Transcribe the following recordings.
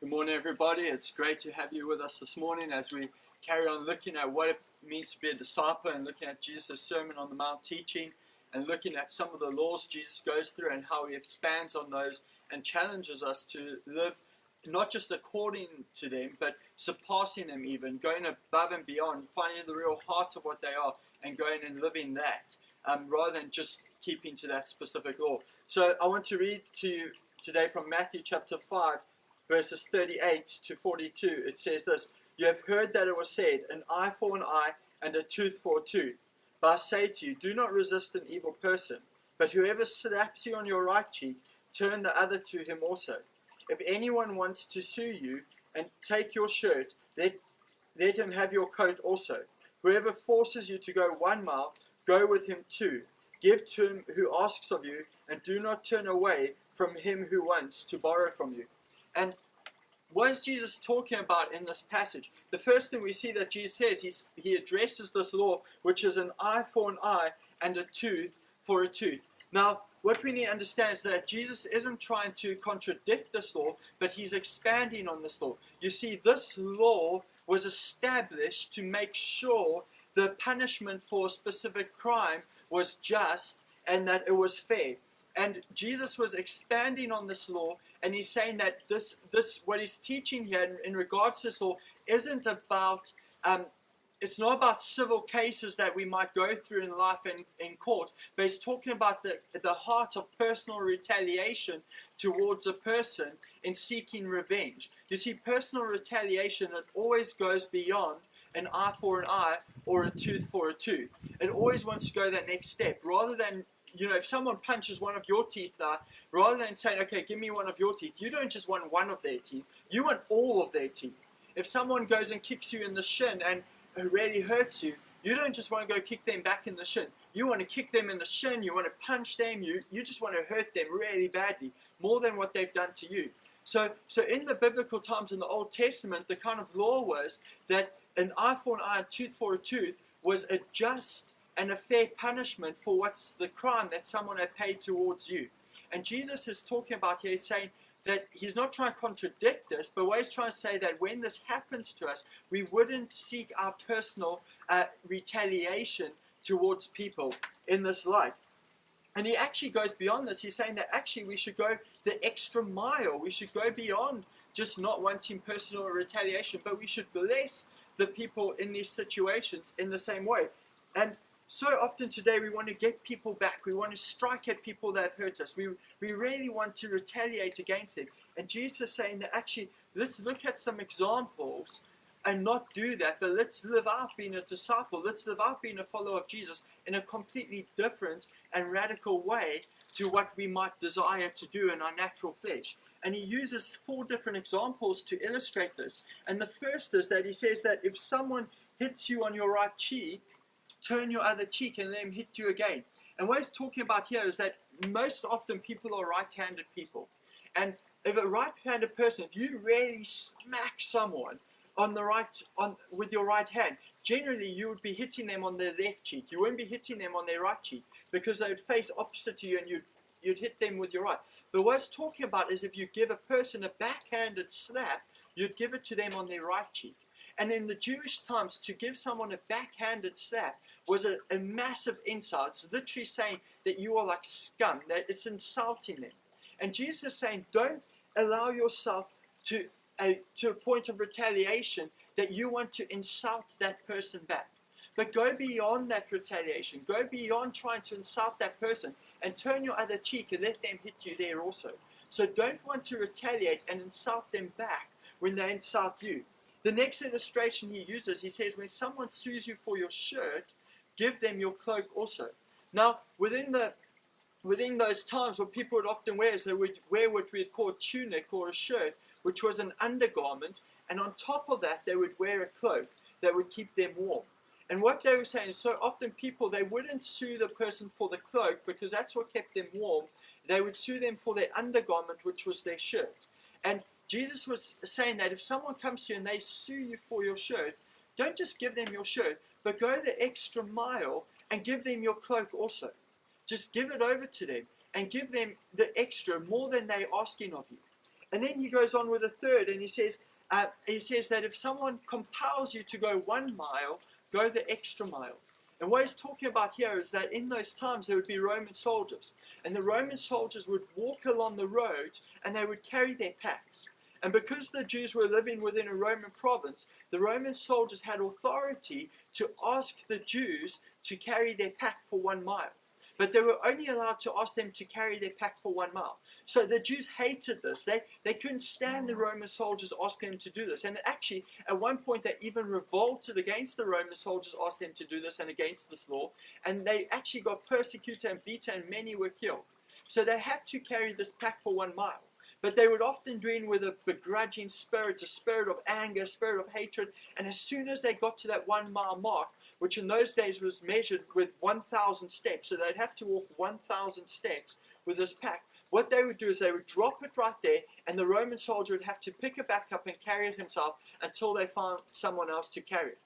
Good morning, everybody. It's great to have you with us this morning as we carry on looking at what it means to be a disciple and looking at Jesus' Sermon on the Mount teaching and looking at some of the laws Jesus goes through and how he expands on those and challenges us to live not just according to them, but surpassing them even, going above and beyond, finding the real heart of what they are and going and living that rather than just keeping to that specific law. So I want to read to you today from Matthew chapter 5, verses 38 to 42, it says this: "You have heard that it was said, an eye for an eye and a tooth for a tooth. But I say to you, do not resist an evil person. But whoever slaps you on your right cheek, turn the other to him also. If anyone wants to sue you and take your shirt, let him have your coat also. Whoever forces you to go 1 mile, go with him 2. Give to him who asks of you, and do not turn away from him who wants to borrow from you." And what is Jesus talking about in this passage? The first thing we see that Jesus says, he addresses this law, which is an eye for an eye and a tooth for a tooth. Now, what we need to understand is that Jesus isn't trying to contradict this law, but he's expanding on this law. You see, this law was established to make sure the punishment for a specific crime was just and that it was fair. And Jesus was expanding on this law, and he's saying that this what he's teaching here in regards to this law isn't about, it's not about civil cases that we might go through in life in court, but he's talking about the heart of personal retaliation towards a person in seeking revenge. You see, personal retaliation, it always goes beyond an eye for an eye or a tooth for a tooth. It always wants to go that next step, rather than, if someone punches one of your teeth out, rather than saying, okay, give me one of your teeth, you don't just want one of their teeth, you want all of their teeth. If someone goes and kicks you in the shin and it really hurts you, you don't just want to go kick them back in the shin. You want to kick them in the shin, you want to punch them, you just want to hurt them really badly, more than what they've done to you. So in the biblical times in the Old Testament, the kind of law was that an eye for an eye and tooth for a tooth was a just and a fair punishment for what's the crime that someone had paid towards you. And Jesus is talking about here, he's saying that he's not trying to contradict this, but what he's trying to say that when this happens to us, we wouldn't seek our personal retaliation towards people in this light. And he actually goes beyond this. He's saying that actually we should go the extra mile. We should go beyond just not wanting personal retaliation, but we should bless the people in these situations in the same way. And so often today we want to get people back. We want to strike at people that have hurt us. We really want to retaliate against them. And Jesus is saying that actually, let's look at some examples and not do that, but let's live out being a disciple. Let's live out being a follower of Jesus in a completely different and radical way to what we might desire to do in our natural flesh. And he uses 4 different examples to illustrate this. And the first is that he says that if someone hits you on your right cheek, turn your other cheek and let him hit you again. And what he's talking about here is that most often people are right-handed people. And if a right-handed person, if you really smack someone with your right hand, generally you would be hitting them on their left cheek. You wouldn't be hitting them on their right cheek because they would face opposite to you and you'd hit them with your right. But what it's talking about is if you give a person a backhanded slap, you'd give it to them on their right cheek. And in the Jewish times, to give someone a backhanded slap was a massive insult. It's literally saying that you are like scum, that it's insulting them. And Jesus is saying, don't allow yourself to a point of retaliation that you want to insult that person back. But go beyond that retaliation. Go beyond trying to insult that person and turn your other cheek and let them hit you there also. So don't want to retaliate and insult them back when they insult you. The next illustration he uses, he says, when someone sues you for your shirt, give them your cloak also. Now, within those times, what people would often wear is they would wear what we'd call a tunic or a shirt, which was an undergarment, and on top of that, they would wear a cloak that would keep them warm. And what they were saying is so often people, they wouldn't sue the person for the cloak because that's what kept them warm. They would sue them for their undergarment, which was their shirt. And Jesus was saying that if someone comes to you and they sue you for your shirt, don't just give them your shirt, but go the extra mile and give them your cloak also. Just give it over to them and give them the extra, more than they're asking of you. And then he goes on with a third, and he says that if someone compels you to go 1 mile, go the extra mile. And what he's talking about here is that in those times there would be Roman soldiers, and the Roman soldiers would walk along the roads and they would carry their packs. And because the Jews were living within a Roman province, the Roman soldiers had authority to ask the Jews to carry their pack for 1 mile. But they were only allowed to ask them to carry their pack for 1 mile. So the Jews hated this. They couldn't stand the Roman soldiers asking them to do this. And actually, at one point, they even revolted against the Roman soldiers, asked them to do this and against this law. And they actually got persecuted and beaten, and many were killed. So they had to carry this pack for 1 mile. But they would often do it with a begrudging spirit, a spirit of anger, a spirit of hatred. And as soon as they got to that 1 mile mark, which in those days was measured with 1,000 steps, so they'd have to walk 1,000 steps with this pack, what they would do is they would drop it right there, and the Roman soldier would have to pick it back up and carry it himself until they found someone else to carry it.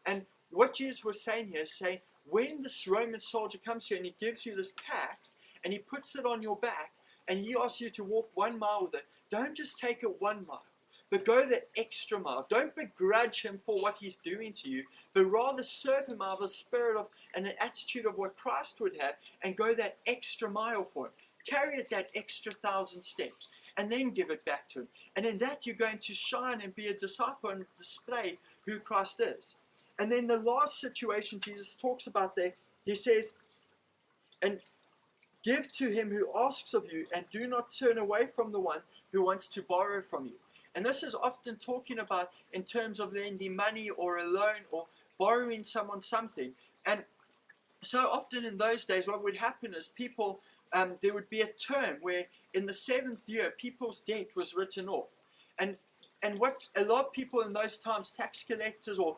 And what Jesus was saying here is saying, when this Roman soldier comes to you and he gives you this pack, and he puts it on your back, and he asks you to walk 1 mile with it, don't just take it 1 mile, but go the extra mile. Don't begrudge him for what he's doing to you, but rather serve him out of a spirit of and an attitude of what Christ would have, and go that extra mile for him. Carry it that extra 1,000 steps, and then give it back to him. And in that, you're going to shine and be a disciple and display who Christ is. And then the last situation Jesus talks about there, he says, and give to him who asks of you, and do not turn away from the one who wants to borrow from you. And this is often talking about in terms of lending money or a loan or borrowing someone something. And so often in those days, what would happen is people, there would be a term where in the 7th year, people's debt was written off. And what a lot of people in those times, tax collectors or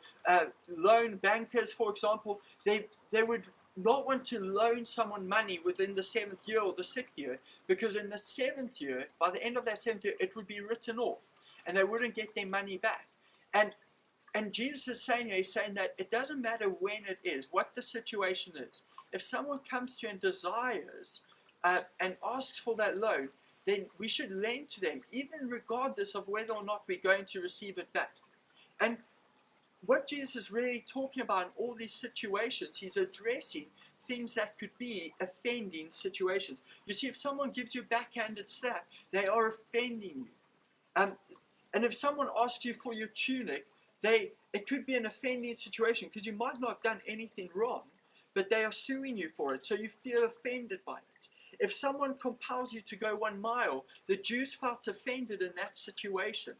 loan bankers, for example, they would not want to loan someone money within the 7th year or the 6th year, because in the 7th year, by the end of that 7th year, it would be written off, and they wouldn't get their money back. And Jesus is saying here, he's saying that it doesn't matter when it is, what the situation is. If someone comes to you and desires and asks for that loan, then we should lend to them, even regardless of whether or not we're going to receive it back. And what Jesus is really talking about in all these situations, he's addressing things that could be offending situations. You see, if someone gives you a backhanded slap, they are offending you. And if someone asks you for your tunic, it could be an offending situation, because you might not have done anything wrong, but they are suing you for it, so you feel offended by it. If someone compels you to go 1 mile, the Jews felt offended in that situation.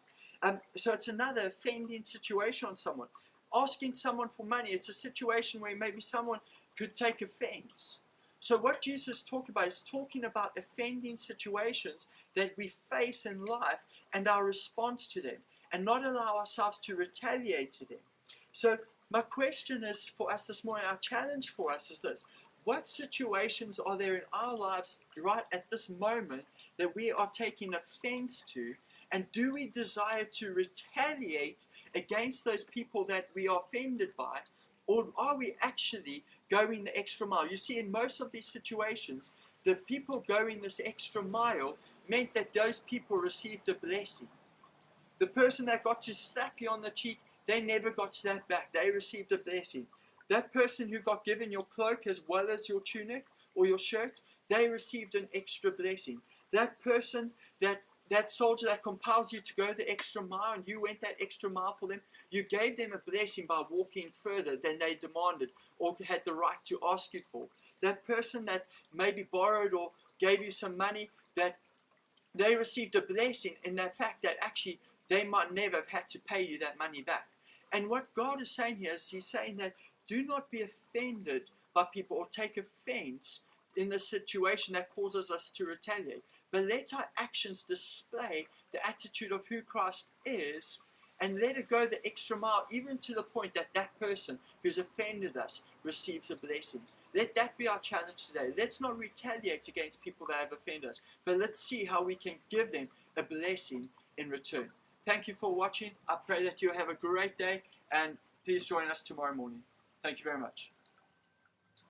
So it's another offending situation on someone. Asking someone for money, it's a situation where maybe someone could take offense. So what Jesus is talking about offending situations that we face in life and our response to them, and not allow ourselves to retaliate to them. So my question is for us this morning, our challenge for us is this: what situations are there in our lives right at this moment that we are taking offense to? And do we desire to retaliate against those people that we are offended by? Or are we actually going the extra mile? You see, in most of these situations, the people going this extra mile meant that those people received a blessing. The person that got to slap you on the cheek, they never got slapped back. They received a blessing. That person who got given your cloak as well as your tunic or your shirt, they received an extra blessing. That person, that soldier that compels you to go the extra mile, and you went that extra mile for them, you gave them a blessing by walking further than they demanded or had the right to ask you for. That person that maybe borrowed or gave you some money, that they received a blessing in that fact that actually they might never have had to pay you that money back. And what God is saying here is he's saying that do not be offended by people or take offense in the situation that causes us to retaliate. But let our actions display the attitude of who Christ is, and let it go the extra mile, even to the point that that person who's offended us receives a blessing. Let that be our challenge today. Let's not retaliate against people that have offended us, but let's see how we can give them a blessing in return. Thank you for watching. I pray that you have a great day, and please join us tomorrow morning. Thank you very much.